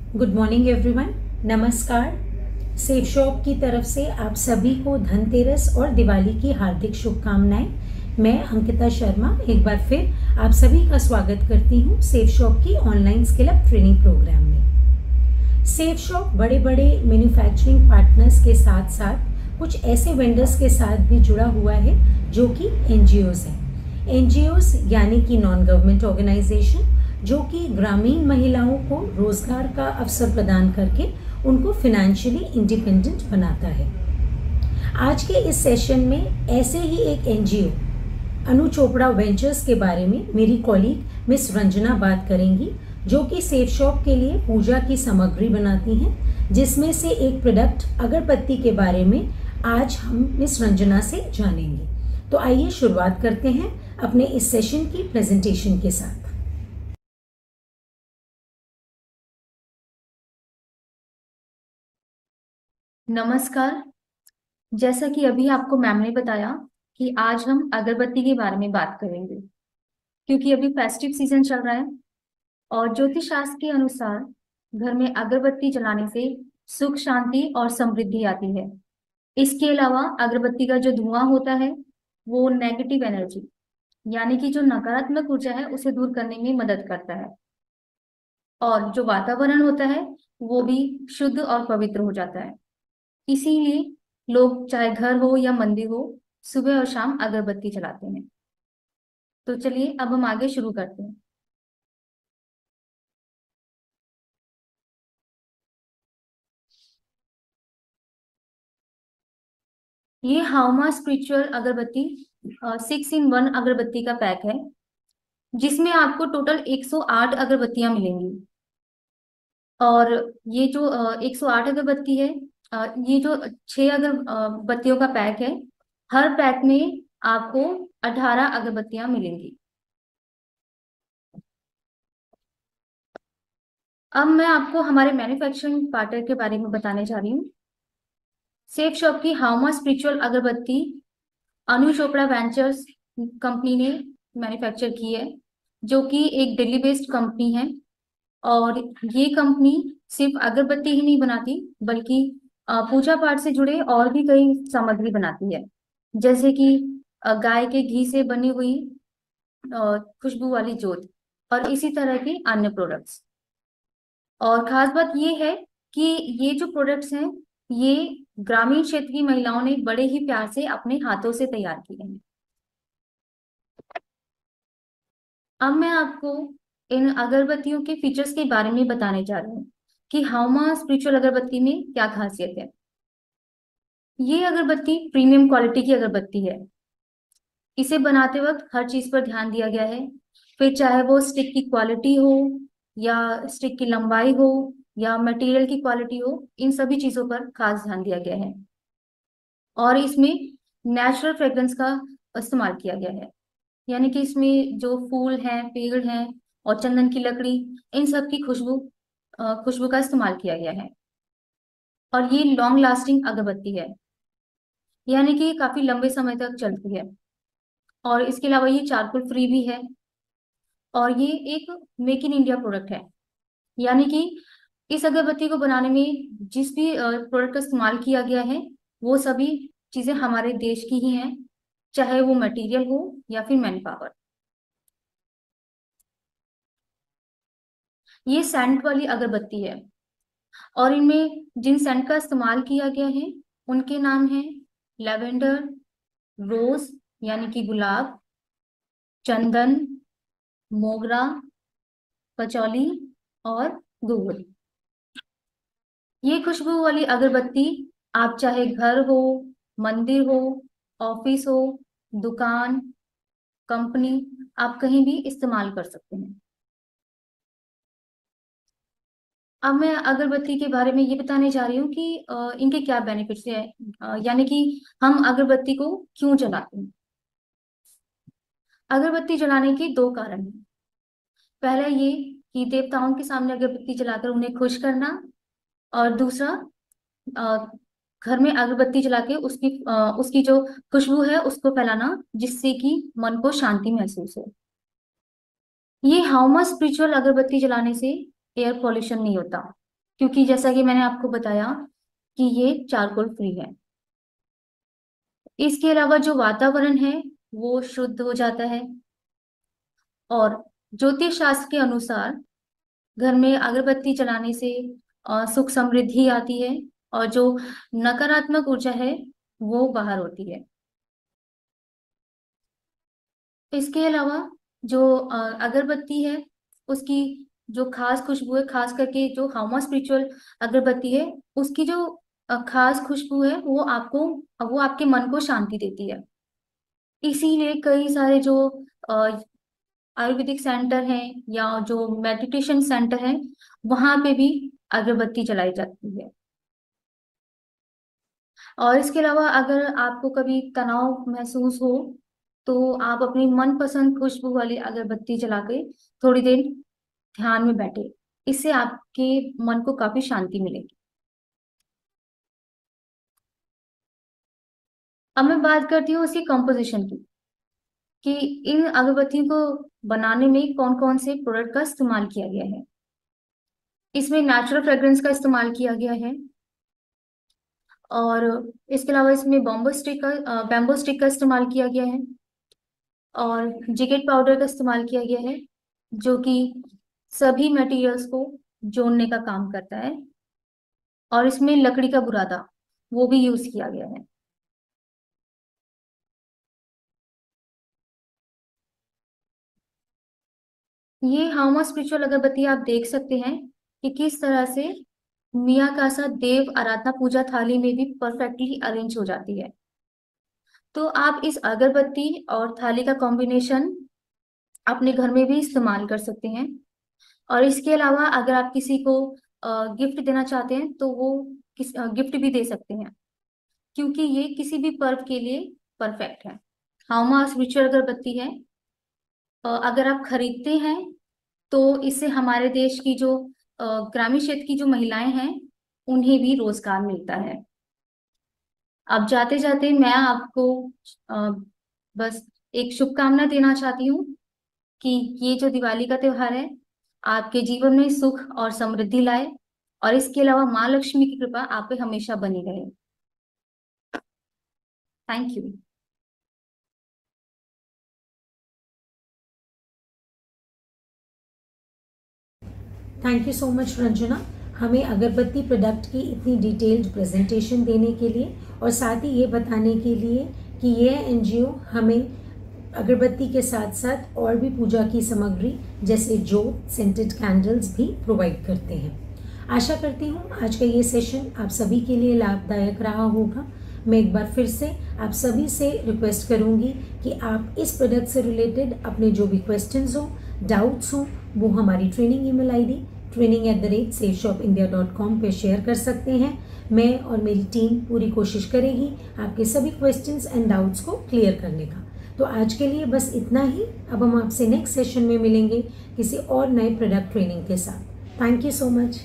Good morning everyone. नमस्कार। Safe Shop की तरफ से आप सभी को धनतेरस और दिवाली की हार्दिक शुभकामनाएं। मैं अंकिता शर्मा एक बार फिर आप सभी का स्वागत करती हूं सेफ शॉप की online skill up training programme में। सेफ शॉप बड़े बड़े मैन्युफैक्चरिंग पार्टनर्स के साथ साथ कुछ ऐसे वेंडर्स के साथ भी जुड़ा हुआ है जो कि एनजीओज हैं। एनजीओज यानी कि नॉन गवर्नमेंट ऑर्गेनाइजेशन, जो कि ग्रामीण महिलाओं को रोजगार का अवसर प्रदान करके उनको फाइनेंशियली इंडिपेंडेंट बनाता है। आज के इस सेशन में ऐसे ही एक एनजीओ अनु चोपड़ा वेंचर्स के बारे में मेरी कॉलीग मिस रंजना बात करेंगी, जो कि सेफ शॉप के लिए पूजा की सामग्री बनाती हैं, जिसमें से एक प्रोडक्ट अगरबत्ती के बारे में आज हम मिस रंजना से जानेंगे। तो आइए शुरुआत करते हैं अपने इस सेशन की प्रेजेंटेशन के साथ। नमस्कार। जैसा कि अभी आपको मैम ने बताया कि आज हम अगरबत्ती के बारे में बात करेंगे, क्योंकि अभी फेस्टिव सीजन चल रहा है और ज्योतिष शास्त्र के अनुसार घर में अगरबत्ती जलाने से सुख, शांति और समृद्धि आती है। इसके अलावा अगरबत्ती का जो धुआं होता है वो नेगेटिव एनर्जी यानी कि जो नकारात्मक ऊर्जा है उसे दूर करने में मदद करता है, और जो वातावरण होता है वो भी शुद्ध और पवित्र हो जाता है। इसीलिए लोग चाहे घर हो या मंदिर हो, सुबह और शाम अगरबत्ती जलाते हैं। तो चलिए अब हम आगे शुरू करते हैं। ये हाउमा स्पिरिचुअल अगरबत्ती 6 in 1 अगरबत्ती का पैक है, जिसमें आपको टोटल 108 अगरबत्तियां मिलेंगी। और ये जो 108 अगरबत्ती है, ये जो 6 अगरबत्तियों का पैक है, हर पैक में आपको 18 अगरबत्तियां मिलेंगी। अब मैं आपको हमारे मैन्युफैक्चरिंग पार्टनर के बारे में बताने जा रही हूँ। सेफ शॉप की हाउमा स्पिरिचुअल अगरबत्ती अनु चोपड़ा वेंचर्स कंपनी ने मैन्युफैक्चर की है, जो कि एक दिल्ली बेस्ड कंपनी है। और ये कंपनी सिर्फ अगरबत्ती ही नहीं बनाती, बल्कि पूजा पाठ से जुड़े और भी कई सामग्री बनाती है, जैसे कि गाय के घी से बनी हुई खुशबू वाली जोत और इसी तरह के अन्य प्रोडक्ट्स। और खास बात ये है कि ये जो प्रोडक्ट्स हैं, ये ग्रामीण क्षेत्र की महिलाओं ने बड़े ही प्यार से अपने हाथों से तैयार किए हैं। अब मैं आपको इन अगरबत्तियों के फीचर्स के बारे में बताने जा रही हूँ कि हाउमा स्पिरिचुअल अगरबत्ती में क्या खासियत है। ये अगरबत्ती प्रीमियम क्वालिटी की अगरबत्ती है। इसे बनाते वक्त हर चीज पर ध्यान दिया गया है, फिर चाहे वो स्टिक की क्वालिटी हो या स्टिक की लंबाई हो या मटेरियल की क्वालिटी हो, इन सभी चीजों पर खास ध्यान दिया गया है। और इसमें नेचुरल फ्रेग्रेंस का इस्तेमाल किया गया है, यानी कि इसमें जो फूल हैं, पेड़ हैं और चंदन की लकड़ी, इन सब की खुशबू का इस्तेमाल किया गया है। और ये लॉन्ग लास्टिंग अगरबत्ती है, यानी कि काफी लंबे समय तक चलती है। और इसके अलावा ये चारकोल फ्री भी है। और ये एक मेक इन इंडिया प्रोडक्ट है, यानी कि इस अगरबत्ती को बनाने में जिस भी प्रोडक्ट का इस्तेमाल किया गया है, वो सभी चीजें हमारे देश की ही हैं, चाहे वो मटेरियल हो या फिर मैन पावर। ये सेंट वाली अगरबत्ती है, और इनमें जिन सेंट का इस्तेमाल किया गया है उनके नाम हैं लेवेंडर, रोज यानी कि गुलाब, चंदन, मोगरा, पचौली और गूगल। ये खुशबू वाली अगरबत्ती आप चाहे घर हो, मंदिर हो, ऑफिस हो, दुकान, कंपनी, आप कहीं भी इस्तेमाल कर सकते हैं। अब मैं अगरबत्ती के बारे में ये बताने जा रही हूँ कि इनके क्या बेनिफिट्स है, यानी कि हम अगरबत्ती को क्यों जलाते हैं। अगरबत्ती जलाने के दो कारण हैं। पहला ये कि देवताओं के सामने अगरबत्ती जलाकर उन्हें खुश करना, और दूसरा अ, घर में अगरबत्ती जला के उसकी जो खुशबू है उसको फैलाना, जिससे कि मन को शांति महसूस हो। ये हाउमा स्पिरिचुअल अगरबत्ती जलाने से एयर पॉल्यूशन नहीं होता, क्योंकि जैसा कि मैंने आपको बताया कि ये चारकोल फ्री है। इसके अलावा जो वातावरण है वो शुद्ध हो जाता है, और ज्योतिष शास्त्र के अनुसार घर में अगरबत्ती जलाने से सुख समृद्धि आती है, और जो नकारात्मक ऊर्जा है वो बाहर होती है। इसके अलावा जो अगरबत्ती है उसकी जो खास खुशबू है, खास करके जो हाउमा स्पिरिचुअल अगरबत्ती है, उसकी जो खास खुशबू है वो आपके मन को शांति देती है। इसीलिए कई सारे जो अ, आयुर्वेदिक सेंटर हैं या जो मेडिटेशन सेंटर हैं, वहां पे भी अगरबत्ती जलाई जाती है। और इसके अलावा अगर आपको कभी तनाव महसूस हो तो आप अपनी मनपसंद खुशबू वाली अगरबत्ती जला के थोड़ी देर ध्यान में बैठे। इससे आपके मन को काफी शांति मिलेगी। अब मैं बात करती हूँ इसकी कंपोजिशन की, कि इन अगरबत्तियों को बनाने में कौन कौन से प्रोडक्ट का इस्तेमाल किया गया है। इसमें नेचुरल फ्रेग्रेंस का इस्तेमाल किया गया है, और इसके अलावा इसमें बैम्बो स्टिक का इस्तेमाल किया गया है, और जिगेट पाउडर का इस्तेमाल किया गया है, जो कि सभी मटेरियल्स को जोड़ने का काम करता है, और इसमें लकड़ी का बुरादा वो भी यूज किया गया है। ये हाउमा स्पिरिचुअल अगरबत्ती आप देख सकते हैं कि किस तरह से मिया कासा देव आराधना पूजा थाली में भी परफेक्टली अरेंज हो जाती है। तो आप इस अगरबत्ती और थाली का कॉम्बिनेशन अपने घर में भी इस्तेमाल कर सकते हैं। और इसके अलावा अगर आप किसी को गिफ्ट देना चाहते हैं तो वो गिफ्ट भी दे सकते हैं, क्योंकि ये किसी भी पर्व के लिए परफेक्ट है। हाउमा स्पिरिचुअल अगरबत्ती है, अगर आप खरीदते हैं तो इससे हमारे देश की जो ग्रामीण क्षेत्र की जो महिलाएं हैं उन्हें भी रोजगार मिलता है। अब जाते जाते मैं आपको अ, बस एक शुभकामना देना चाहती हूँ कि ये जो दिवाली का त्योहार है आपके जीवन में सुख और समृद्धि लाए, और इसके अलावा माँ लक्ष्मी की कृपा आप पे हमेशा बनी रहे। Thank you. Thank you so much Ranjana, हमें अगरबत्ती प्रोडक्ट की इतनी डिटेल्ड प्रेजेंटेशन देने के लिए, और साथ ही ये बताने के लिए कि यह एनजीओ हमें अगरबत्ती के साथ साथ और भी पूजा की सामग्री जैसे जोत, सेंटेड कैंडल्स भी प्रोवाइड करते हैं। आशा करती हूँ आज का ये सेशन आप सभी के लिए लाभदायक रहा होगा। मैं एक बार फिर से आप सभी से रिक्वेस्ट करूँगी कि आप इस प्रोडक्ट से रिलेटेड अपने जो भी क्वेश्चंस हो, डाउट्स हो, वो हमारी ट्रेनिंग ईमेल आईडी training@safeshopindia.com पे शेयर कर सकते हैं। मैं और मेरी टीम पूरी कोशिश करेगी आपके सभी क्वेश्चंस एंड डाउट्स को क्लियर करने का। तो आज के लिए बस इतना ही। अब हम आपसे नेक्स्ट सेशन में मिलेंगे किसी और नए प्रोडक्ट ट्रेनिंग के साथ। Thank you so much.